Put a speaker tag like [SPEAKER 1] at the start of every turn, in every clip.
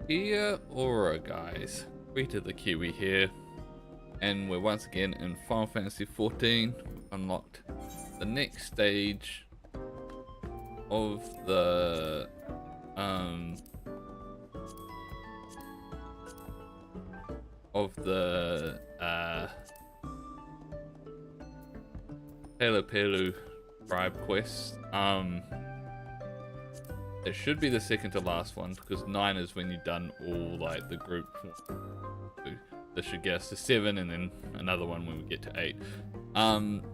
[SPEAKER 1] Kia ora, guys. Rita the Kiwi here, and we're once again in Final Fantasy XIV. Unlocked the next stage of the Pelupelu Tribal Quest. It should be the second to last one, because 9 is when you've done all like the group. This should get us to 7, and then another one when we get to 8.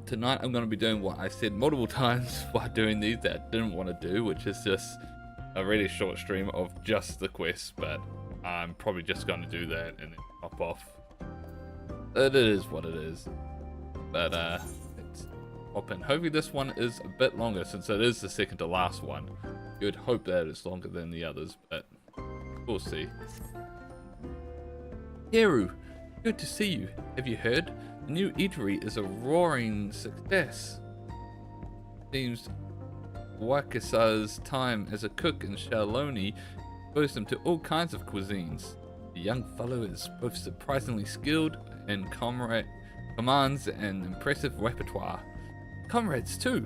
[SPEAKER 1] Tonight I'm going to be doing what I said multiple times while doing these that I didn't want to do, which is just a really short stream of just the quest, but I'm probably just going to do that and then hop off. It is what it is. But let's hop in. Hopefully this one is a bit longer, since it is the second to last one. You would hope that it's longer than the others, but we'll see. Heru, good to see you. Have you heard? The new eatery is a roaring success. Seems Wakasa's time as a cook in Shaloni exposed him to all kinds of cuisines. The young fellow is both surprisingly skilled and commands an impressive repertoire. Comrades, too,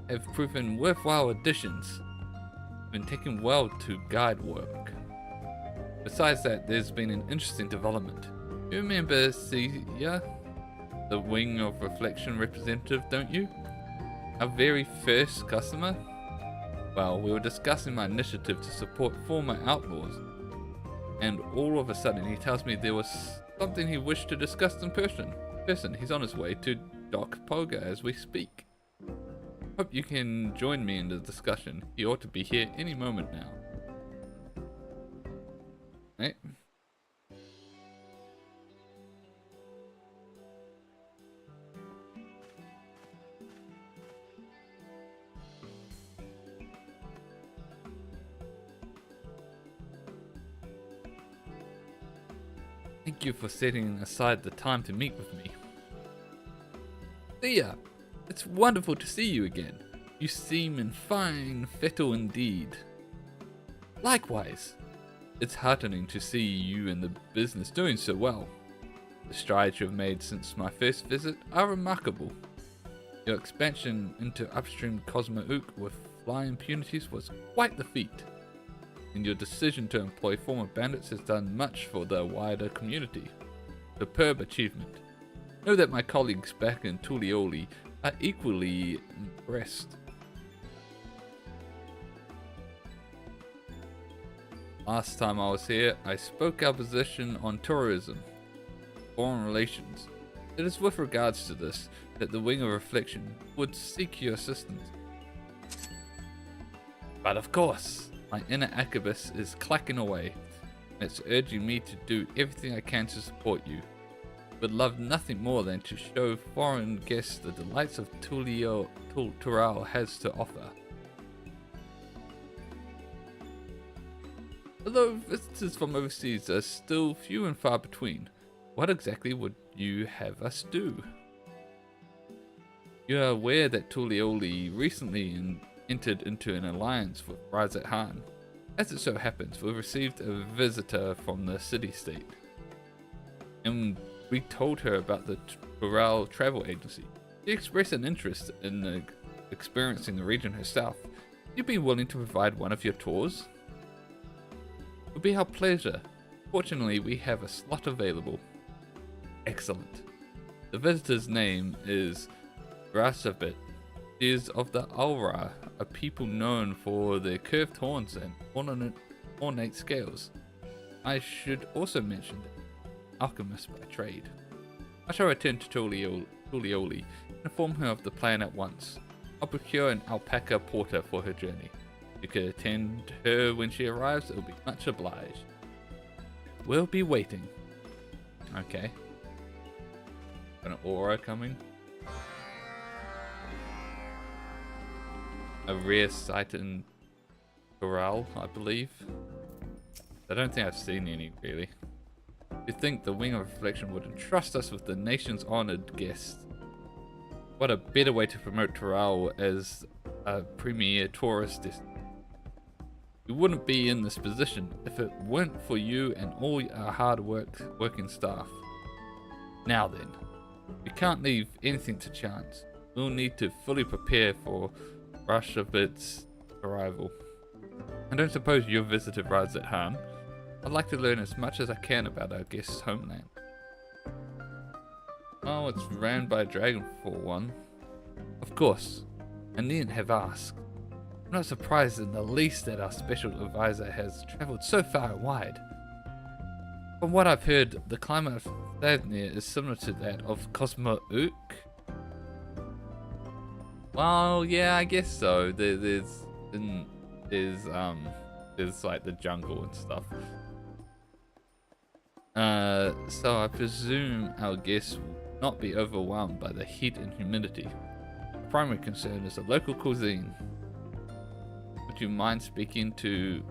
[SPEAKER 1] have proven worthwhile additions. Been taken well to guide work. Besides that, there's been an interesting development. You remember Sia, the Wing of Reflection representative, don't you? Our very first customer? Well, we were discussing my initiative to support former outlaws, and all of a sudden he tells me there was something he wished to discuss in person. He's on his way to Doc Poga as we speak. Hope you can join me in the discussion. He ought to be here any moment now. Right. Thank you for setting aside the time to meet with me. See ya! It's wonderful to see you again. You seem in fine fettle indeed. Likewise. It's heartening to see you and the business doing so well. The strides you've made since my first visit are remarkable. Your expansion into upstream Cosmo Ook with flying impunities was quite the feat. And your decision to employ former bandits has done much for the wider community. Superb achievement. Know that my colleagues back in Tulioli are equally impressed. Last time I was here, I spoke our position on tourism, foreign relations. It is with regards to this that the Wing of Reflection would seek your assistance. But of course, my inner arquebus is clacking away, and it's urging me to do everything I can to support you. Would love nothing more than to show foreign guests the delights of Dawntrail has to offer. Although visitors from overseas are still few and far between, what exactly would you have us do? You are aware that Tulioli recently entered into an alliance with Razat Han. As it so happens, we received a visitor from the city-state, and we told her about the travel agency. She expressed an interest in experiencing the region herself. You'd be willing to provide one of your tours? It would be our pleasure. Fortunately, we have a slot available. Excellent. The visitor's name is Grasabit. She is of the Aura, a people known for their curved horns and ornate scales. I should also mention that alchemist by trade. I shall return to Tulioli and inform her of the plan at once. I'll procure an alpaca porter for her journey. If you could attend her when she arrives, it will be much obliged. We'll be waiting. Okay. Got an aura coming. A rare sight in Corral, I believe. I don't think I've seen any really. You'd think the Wing of Reflection would entrust us with the nation's honored guest. What a better way to promote Toral as a premier tourist destination. We wouldn't be in this position if it weren't for you and all our hard working staff. Now then, we can't leave anything to chance. We'll need to fully prepare for Rashabit's arrival. I don't suppose your visitor rides at Han. I'd like to learn as much as I can about our guest's homeland. Oh, it's ran by a dragon for one. Of course, I needn't have asked. I'm not surprised in the least that our special advisor has travelled so far and wide. From what I've heard, the climate of Thavnir is similar to that of Cosmo Ook. Well, yeah, I guess so. There's like the jungle and stuff. So I presume our guests will not be overwhelmed by the heat and humidity. The primary concern is the local cuisine. Would you mind speaking to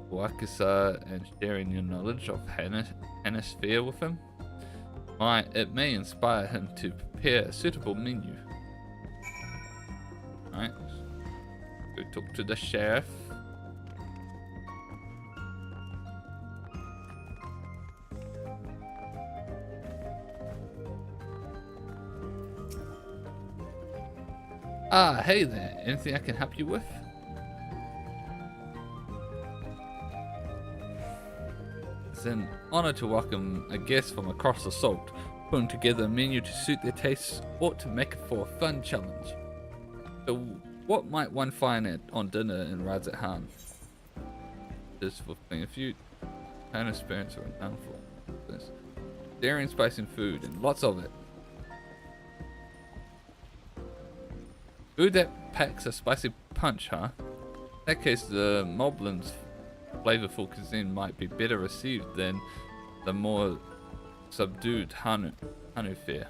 [SPEAKER 1] Wakasa and sharing your knowledge of Hemisphere with him? It may inspire him to prepare a suitable menu. Alright, go talk to the sheriff. Ah, hey there, anything I can help you with? It's an honor to welcome a guest from across the salt. Putting together a menu to suit their tastes ought to make it for a fun challenge. So, what might one find on dinner in Rides at Han? Just for a few kind of experience are renowned for this. Dairy and spicy food, and lots of it. Food that packs a spicy punch, huh? In that case, the Moblin's flavorful cuisine might be better received than the more subdued Hanu fare.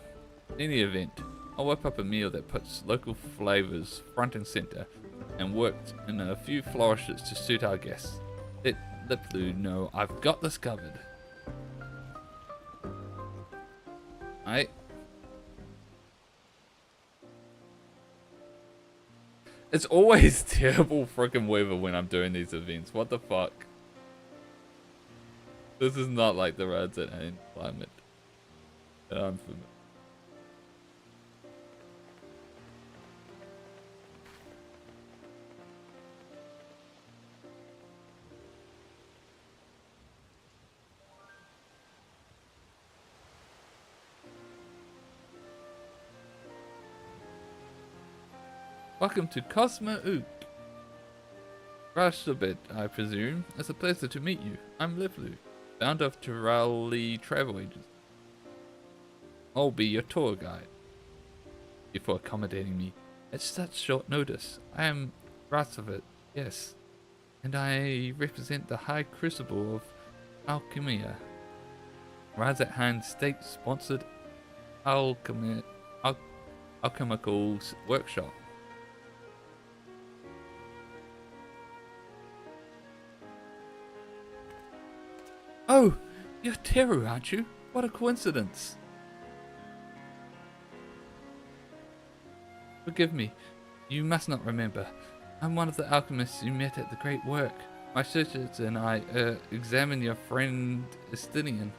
[SPEAKER 1] In any event, I'll whip up a meal that puts local flavors front and center and worked in a few flourishes to suit our guests. Let Pelupelu know I've got this covered. Alright. It's always terrible freaking weather when I'm doing these events. What the fuck? This is not like the Rides at Han climate that I'm familiar. Welcome to Cosmo Ook. Rush a bit, I presume. It's a pleasure to meet you. I'm Pelupelu, founder of Dawntrail Travel Agency. I'll be your tour guide. Thank you for accommodating me at such short notice. I am Rasavit, yes, and I represent the High Crucible of Alchemia. Rides at Han state-sponsored alchemical workshop. Oh, you're Teru, aren't you? What a coincidence. Forgive me, you must not remember. I'm one of the alchemists you met at the Great Work. My searchers and I examined your friend Estinian.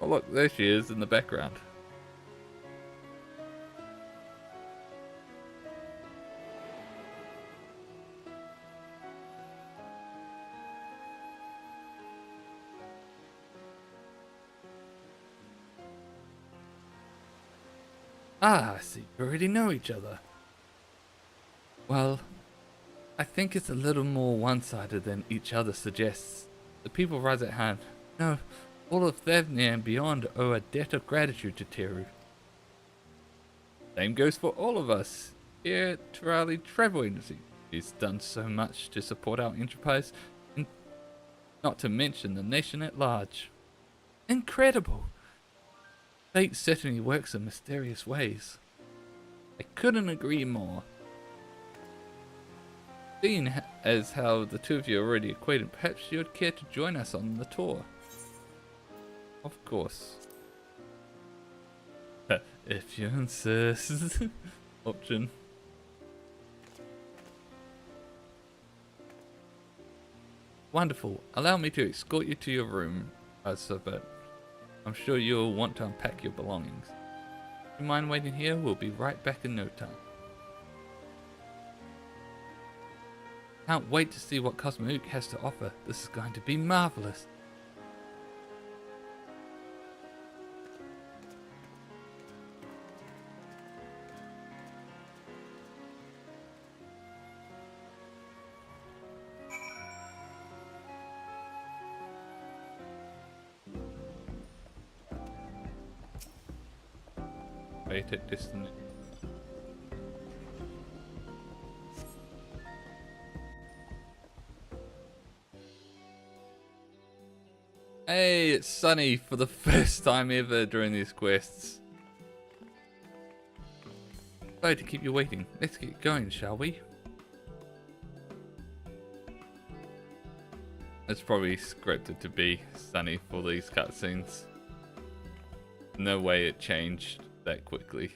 [SPEAKER 1] Oh look, there she is in the background. Ah, I see. You already know each other. Well, I think it's a little more one-sided than each other suggests. The people Rides at Han, no, all of Thavnir and beyond owe a debt of gratitude to Teru. Same goes for all of us here at Dawntrail Travel Agency. He's done so much to support our enterprise, and not to mention the nation at large. Incredible! Fate certainly works in mysterious ways. I couldn't agree more. Seeing as how the two of you are already acquainted, perhaps you would care to join us on the tour. Of course. If you insist. Option. Wonderful. Allow me to escort you to your room, but I'm sure you'll want to unpack your belongings. Do you mind waiting here? We'll be right back in no time. Can't wait to see what Cosmook has to offer. This is going to be marvelous. Wait at distance. Hey, it's sunny for the first time ever during these quests. Sorry to keep you waiting. Let's get going, shall we? It's probably scripted to be sunny for these cutscenes. No way it changed that quickly.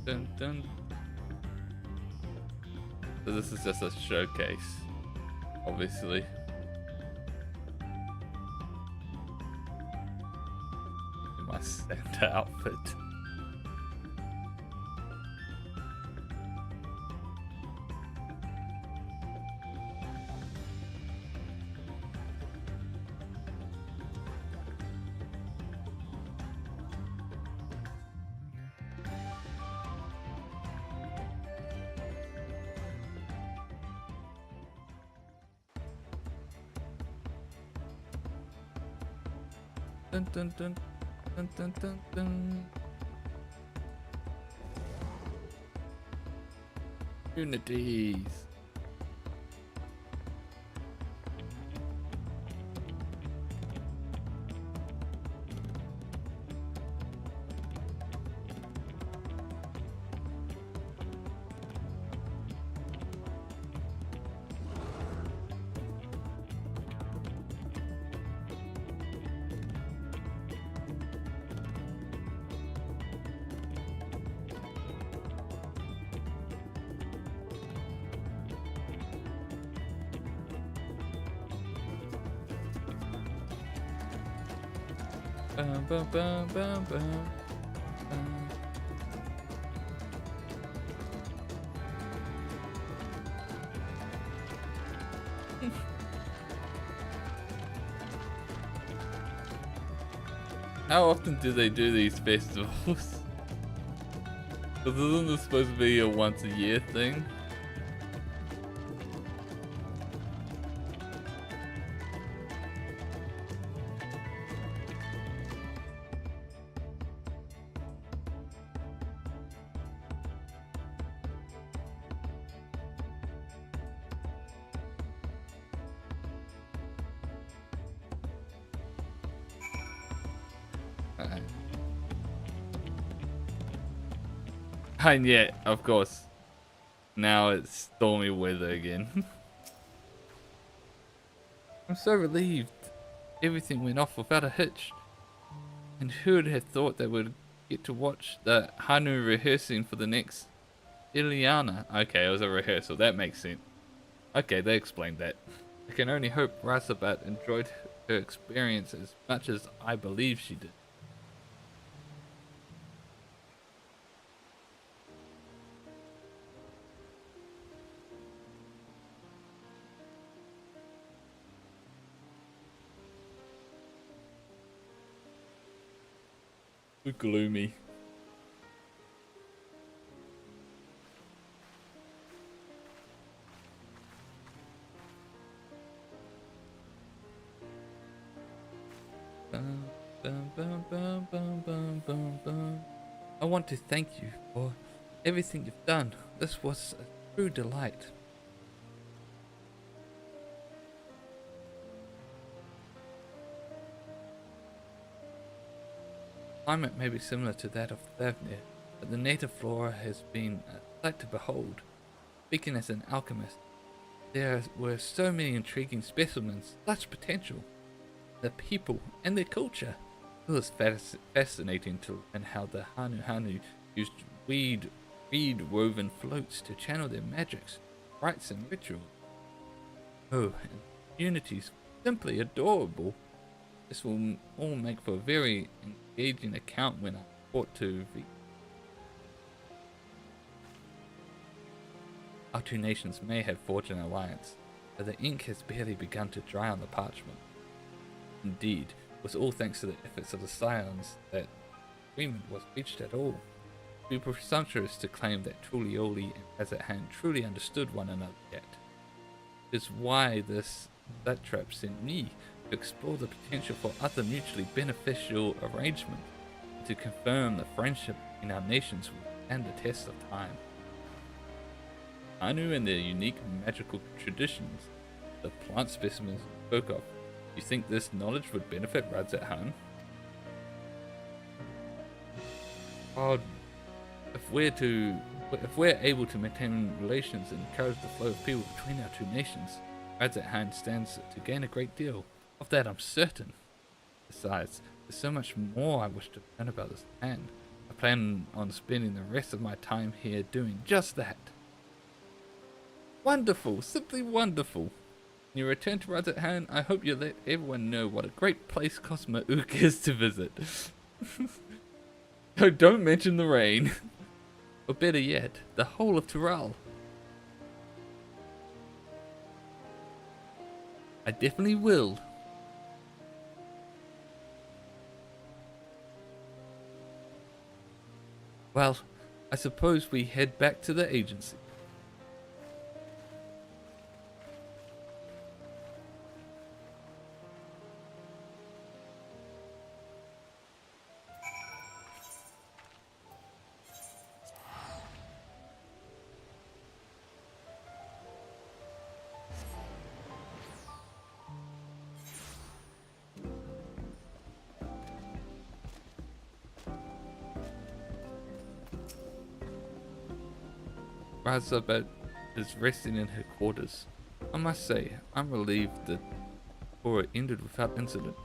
[SPEAKER 1] Dun, dun. So this is just a showcase, obviously. In my Santa outfit. Dun, dun, dun, dun, dun, dun, dun. Unities. Bum, bum, bum, bum, bum. How often do they do these festivals? Because isn't this supposed to be a once a year thing? And yet, of course, now it's stormy weather again. I'm so relieved. Everything went off without a hitch. And who would have thought they would get to watch the Hanu rehearsing for the next Iliana? Okay, it was a rehearsal. That makes sense. Okay, they explained that. I can only hope Rasabat enjoyed her experience as much as I believe she did. Gloomy. Bum, bum, bum, bum, bum, bum, bum, bum. I want to thank you for everything you've done. This was a true delight. Climate may be similar to that of Thavnir, but the native flora has been a sight to behold. Speaking as an alchemist, There were so many intriguing specimens, such potential. The people and their culture. It was fascinating to learn how the Hanu used reed-woven floats to channel their magics, rites and rituals. Oh, and unity's simply adorable. This will all make for a very engaging account when I report to V. Our two nations may have forged an alliance, but the ink has barely begun to dry on the parchment. Indeed, it was all thanks to the efforts of the Scions that agreement was reached at all. It would be presumptuous to claim that Tulioli and Azathan truly understood one another yet. It is why that trap sent me to explore the potential for other mutually beneficial arrangements, and to confirm the friendship in our nations will stand the test of time. Anu and their unique magical traditions, the plant specimens you spoke of, you think this knowledge would benefit Radzat-Han? Oh, if we're able to maintain relations and encourage the flow of people between our two nations, Radzat-Han stands to gain a great deal. Of that I'm certain. Besides, there's so much more I wish to learn about this land. I plan on spending the rest of my time here doing just that. Wonderful, simply wonderful. When you return to Radzat-Han, I hope you let everyone know what a great place Cosmo Ook is to visit. Oh, don't mention the rain. Or better yet, the whole of Tural. I definitely will. Well, I suppose we head back to the agency. Razabet is resting in her quarters. I must say, I'm relieved that tour ended without incident.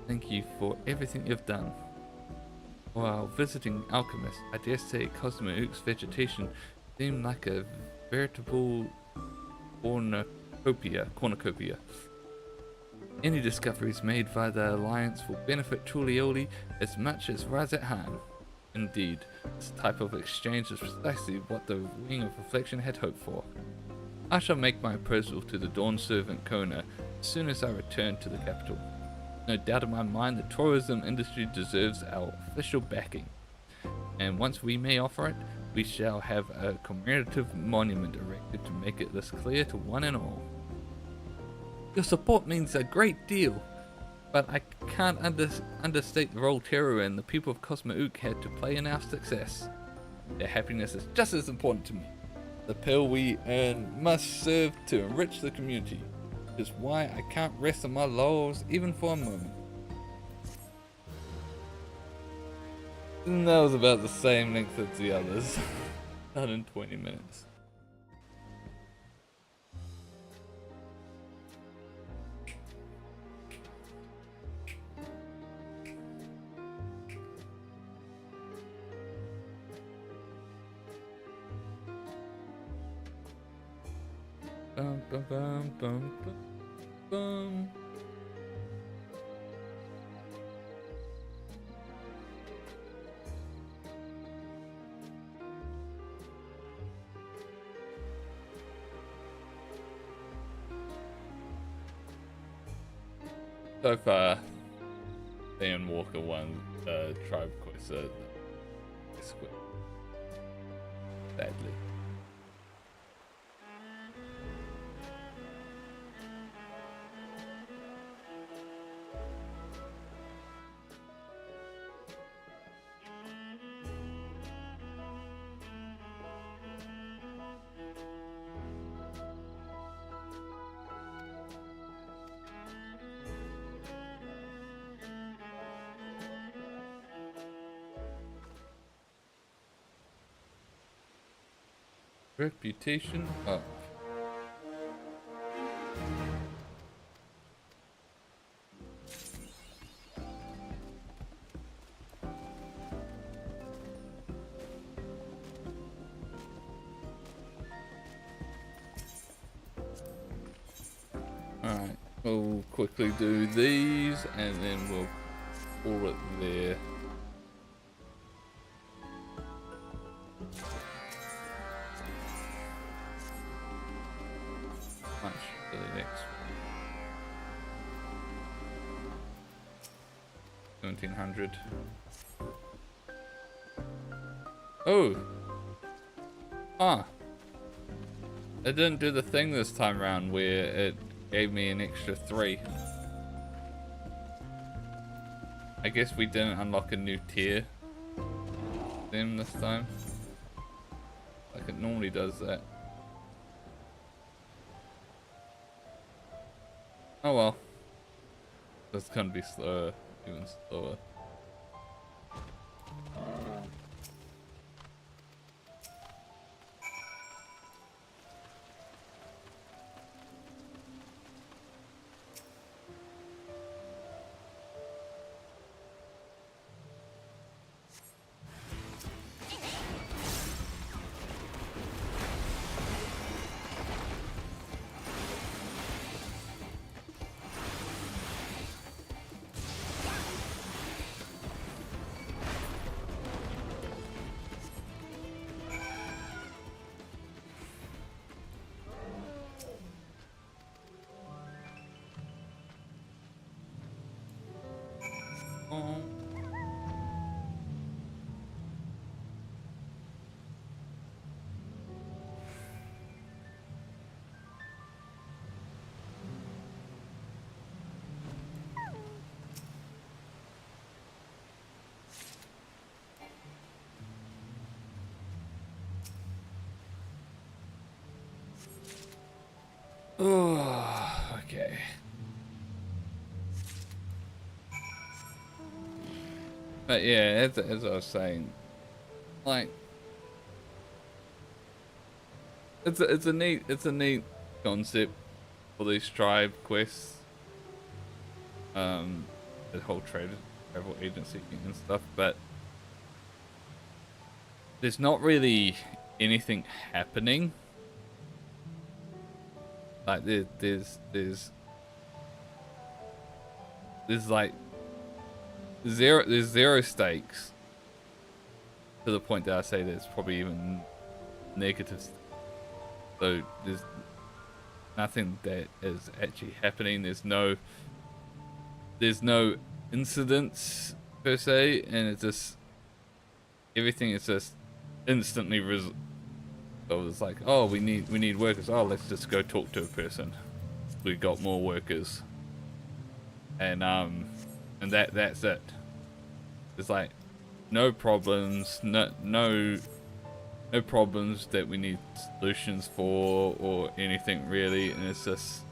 [SPEAKER 1] Thank you for everything you've done. While visiting Alchemist, I dare say Cosmo Ook's vegetation seemed like a veritable cornucopia. Any discoveries made by the Alliance will benefit Tulioli as much as Radzat-Han. Indeed, this type of exchange is precisely what the Wing of Reflection had hoped for. I shall make my proposal to the Dawn Servant Kona as soon as I return to the capital. No doubt in my mind the tourism industry deserves our official backing, and once we may offer it, we shall have a commemorative monument erected to make it this clear to one and all. Your support means a great deal, but I can't understate the role Teru and the people of Cosmo Ook had to play in our success. Their happiness is just as important to me. The pearl we earn must serve to enrich the community, which is why I can't rest on my laurels even for a moment. And that was about the same length as the others. Not in 20 minutes. Bum, bum, bum, bum, bum, bum. So far, Dan Walker won Tribe Quest badly. Reputation up. We'll quickly do these and then we'll pull it there. Much for the next 1700. Oh! Ah! It didn't do the thing this time around where it gave me an extra 3. I guess we didn't unlock a new tier then this time. Like it normally does that. Oh well. It's gonna be slower, even slower. Oh, okay. But yeah, as I was saying, like it's a neat concept for these tribe quests. The whole travel agency and stuff, but there's not really anything happening. Like there's like zero stakes, to the point that I say there's probably even negatives. So there's nothing that is actually happening. There's no incidents per se, and it's just everything is just instantly So it's like, oh, we need workers. Oh, let's just go talk to a person. We got more workers, and that's it. It's like no problems, no problems that we need solutions for or anything really, and it's just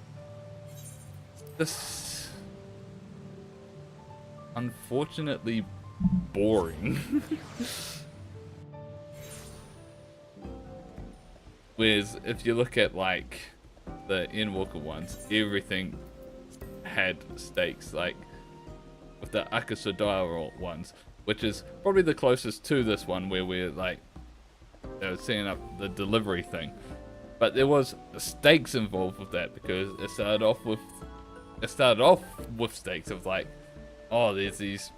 [SPEAKER 1] unfortunately boring. Whereas if you look at like the Endwalker ones, everything had stakes, like with the Akasodara ones, which is probably the closest to this one, where we're like setting up the delivery thing. But there was stakes involved with that, because it started off with stakes of like, oh, there's these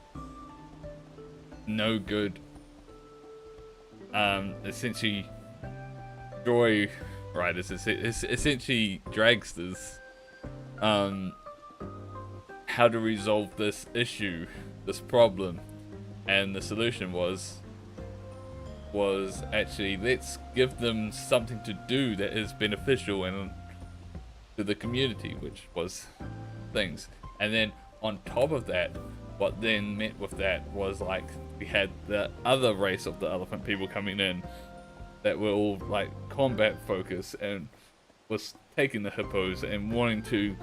[SPEAKER 1] no good essentially joy riders, essentially dragsters, how to resolve this issue, this problem, and the solution was actually, let's give them something to do that is beneficial and to the community, which was things. And then on top of that, what then met with that was like, we had the other race of the elephant people coming in that were all like combat focused and was taking the hippos and wanting to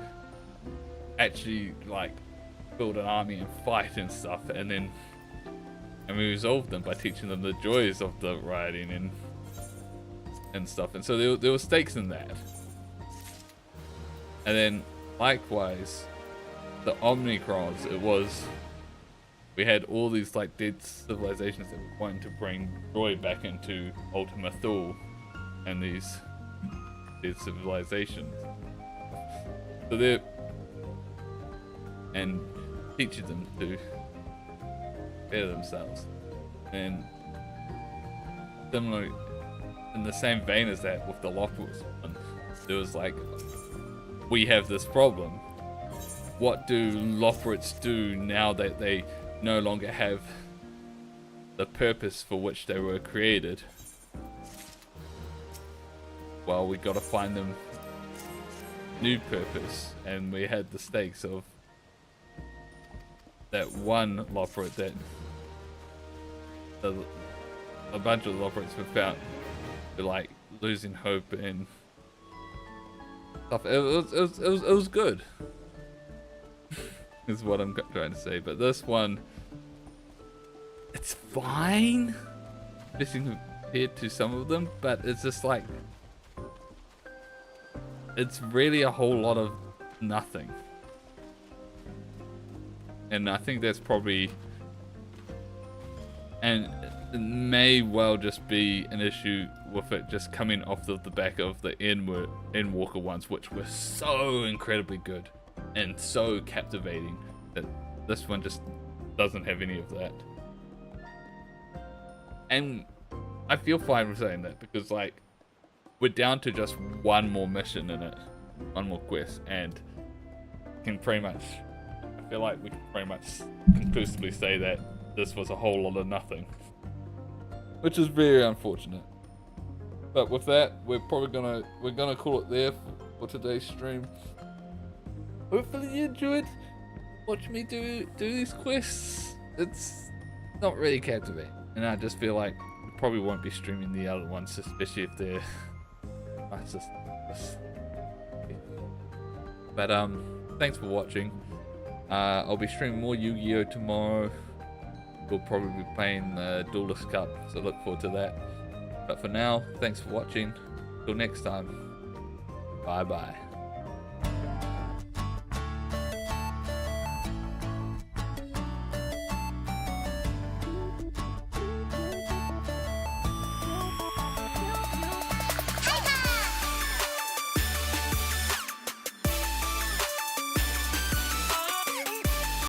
[SPEAKER 1] actually like build an army and fight and stuff, and we resolved them by teaching them the joys of the riding and stuff. And so there were stakes in that. And then likewise, the Omnicrons, we had all these like dead civilizations that were wanting to bring joy back into Ultima Thule and these dead civilizations. So and teaches them to better themselves. And similar, in the same vein as that with the Lockwood's one, it was like, we have this problem. What do Lockwood's do now that they no longer have the purpose for which they were created? Well, we gotta find them new purpose, and we had the stakes of that one Lockwood that a bunch of Lockwood's were found to like losing hope and stuff. It was good. Is what I'm trying to say. But this one, it's fine, compared to some of them, but it's just like, it's really a whole lot of nothing. And I think that's probably, and it may well just be an issue with it just coming off the back of the Endwalker ones, which were so incredibly good and so captivating, that this one just doesn't have any of that. And I feel fine with saying that, because like, we're down to just one more mission in it, one more quest, and can pretty much, I feel like we can pretty much conclusively say that this was a whole lot of nothing, which is very unfortunate. But with that, we're gonna call it there for today's stream. Hopefully you enjoyed watching me do these quests. It's not really captivating, and I just feel like we probably won't be streaming the other ones, especially if they're but thanks for watching. I'll be streaming more Yu-Gi-Oh tomorrow. We'll probably be playing the Duelist Cup, so look forward to that. But for now, thanks for watching. Till next time, bye bye.